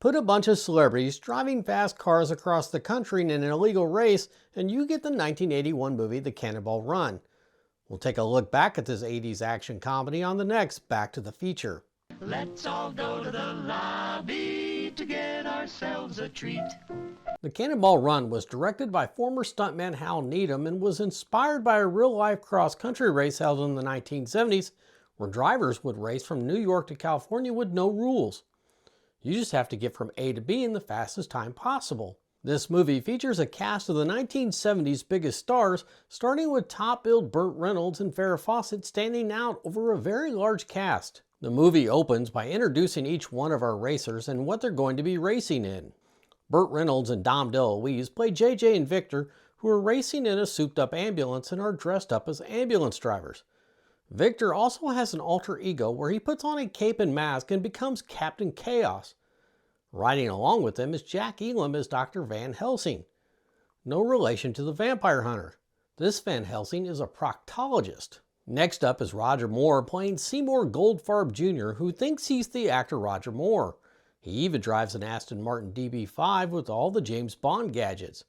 Put a bunch of celebrities driving fast cars across the country in an illegal race, and you get the 1981 movie The Cannonball Run. We'll take a look back at this 80s action comedy on the next Back to the Feature. Let's all go to the lobby to get ourselves a treat. The Cannonball Run was directed by former stuntman Hal Needham and was inspired by a real-life cross-country race held in the 1970s where drivers would race from New York to California with no rules. You just have to get from A to B in the fastest time possible. This movie features a cast of the 1970s biggest stars, starting with top-billed Burt Reynolds and Farrah Fawcett standing out over a very large cast. The movie opens by introducing each one of our racers and what they're going to be racing in. Burt Reynolds and Dom DeLuise play JJ and Victor, who are racing in a souped-up ambulance and are dressed up as ambulance drivers. Victor also has an alter ego where he puts on a cape and mask and becomes Captain Chaos. Riding along with them is Jack Elam as Dr. Van Helsing. No relation to the vampire hunter. This Van Helsing is a proctologist. Next up is Roger Moore playing Seymour Goldfarb Jr., who thinks he's the actor Roger Moore. He even drives an Aston Martin DB5 with all the James Bond gadgets.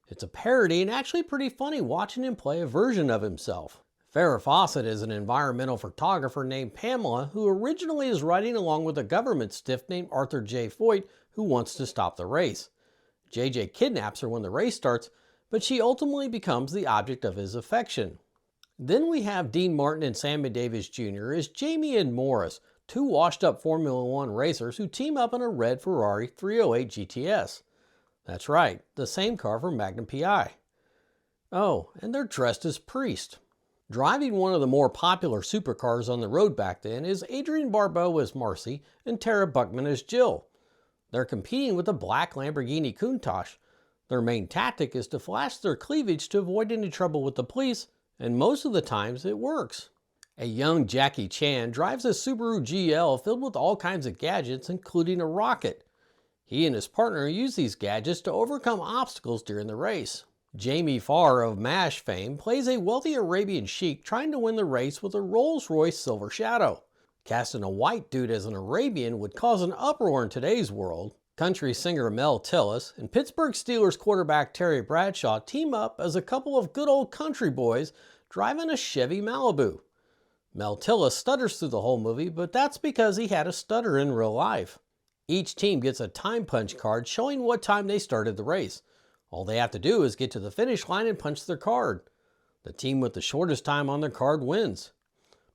It's a parody and actually pretty funny watching him play a version of himself. Farrah Fawcett is an environmental photographer named Pamela who originally is riding along with a government stiff named Arthur J. Foyt who wants to stop the race. JJ kidnaps her when the race starts, but she ultimately becomes the object of his affection. Then we have Dean Martin and Sammy Davis Jr. as Jamie and Morris, two washed-up Formula One racers who team up in a red Ferrari 308 GTS. That's right, the same car from Magnum PI. Oh, and they're dressed as priests. Driving one of the more popular supercars on the road back then is Adrienne Barbeau as Marcy and Tara Buckman as Jill. They're competing with a black Lamborghini Countach. Their main tactic is to flash their cleavage to avoid any trouble with the police, and most of the times it works. A young Jackie Chan drives a Subaru GL filled with all kinds of gadgets, including a rocket. He and his partner use these gadgets to overcome obstacles during the race. Jamie Farr of MASH fame plays a wealthy Arabian sheik trying to win the race with a Rolls-Royce Silver Shadow. Casting a white dude as an Arabian would cause an uproar in today's world. Country singer Mel Tillis and Pittsburgh Steelers quarterback Terry Bradshaw team up as a couple of good old country boys driving a Chevy Malibu. Mel Tillis stutters through the whole movie, but that's because he had a stutter in real life. Each team gets a time punch card showing what time they started the race. All they have to do is get to the finish line and punch their card. The team with the shortest time on their card wins.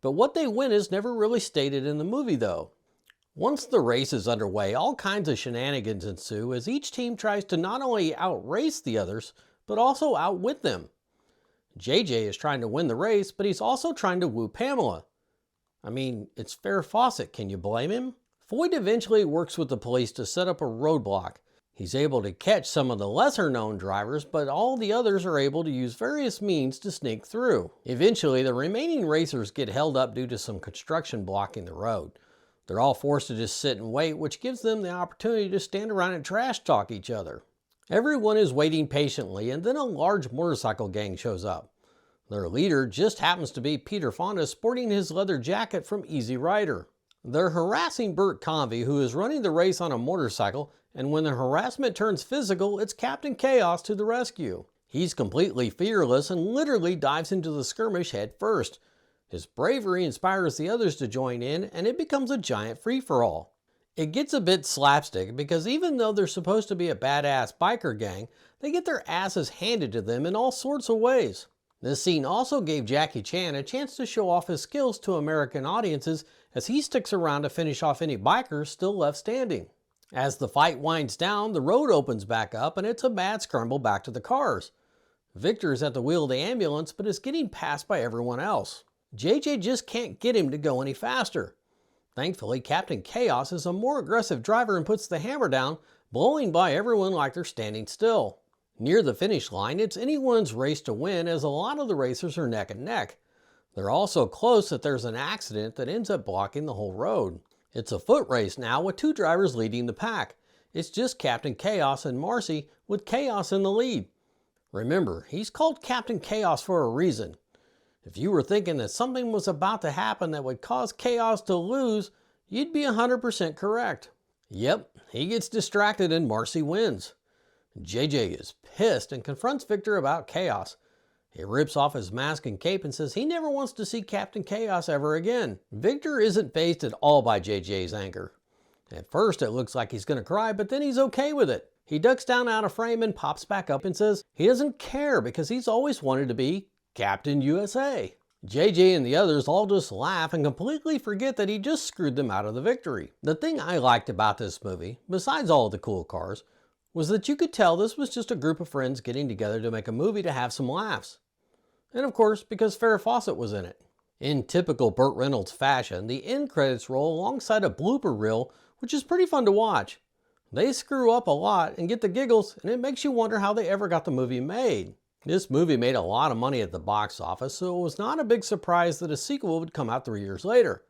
But what they win is never really stated in the movie though. Once the race is underway, all kinds of shenanigans ensue as each team tries to not only outrace the others, but also outwit them. JJ is trying to win the race, but he's also trying to woo Pamela. I mean, it's Farrah Fawcett, can you blame him? Foyt eventually works with the police to set up a roadblock. He's able to catch some of the lesser known drivers, but all the others are able to use various means to sneak through. Eventually, the remaining racers get held up due to some construction blocking the road. They're all forced to just sit and wait, which gives them the opportunity to stand around and trash talk each other. Everyone is waiting patiently, and then a large motorcycle gang shows up. Their leader just happens to be Peter Fonda sporting his leather jacket from Easy Rider. They're harassing Burt Convy, who is running the race on a motorcycle, and when the harassment turns physical, it's Captain Chaos to the rescue. He's completely fearless and literally dives into the skirmish head first. His bravery inspires the others to join in, and it becomes a giant free-for-all. It gets a bit slapstick because even though they're supposed to be a badass biker gang, they get their asses handed to them in all sorts of ways. This scene also gave Jackie Chan a chance to show off his skills to American audiences as he sticks around to finish off any bikers still left standing. As the fight winds down, the road opens back up and it's a mad scramble back to the cars. Victor is at the wheel of the ambulance but is getting passed by everyone else. JJ just can't get him to go any faster. Thankfully, Captain Chaos is a more aggressive driver and puts the hammer down, blowing by everyone like they're standing still. Near the finish line, it's anyone's race to win as a lot of the racers are neck and neck. They're all so close that there's an accident that ends up blocking the whole road. It's a foot race now with two drivers leading the pack. It's just Captain Chaos and Marcy with Chaos in the lead. Remember, he's called Captain Chaos for a reason. If you were thinking that something was about to happen that would cause Chaos to lose, you'd be 100% correct. Yep, he gets distracted and Marcy wins. JJ is pissed and confronts Victor about chaos. He rips off his mask and cape and says he never wants to see Captain Chaos ever again. Victor isn't fazed at all by JJ's anger. At first it looks like he's going to cry, but then he's okay with it. He ducks down out of frame and pops back up and says he doesn't care because he's always wanted to be Captain USA. JJ and the others all just laugh and completely forget that he just screwed them out of the victory. The thing I liked about this movie, besides all of the cool cars, was that you could tell this was just a group of friends getting together to make a movie to have some laughs. And of course, because Farrah Fawcett was in it. In typical Burt Reynolds fashion, the end credits roll alongside a blooper reel, which is pretty fun to watch. They screw up a lot and get the giggles, and it makes you wonder how they ever got the movie made. This movie made a lot of money at the box office, so it was not a big surprise that a sequel would come out 3 years later.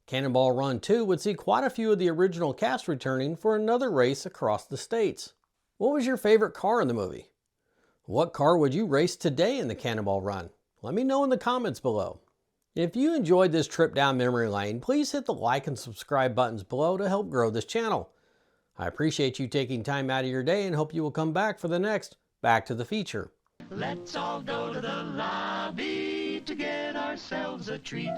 Cannonball Run 2 would see quite a few of the original cast returning for another race across the states. What was your favorite car in the movie? What car would you race today in the Cannonball Run? Let me know in the comments below. If you enjoyed this trip down memory lane, please hit the like and subscribe buttons below to help grow this channel. I appreciate you taking time out of your day and hope you will come back for the next Back to the Feature. Let's all go to the lobby to get ourselves a treat.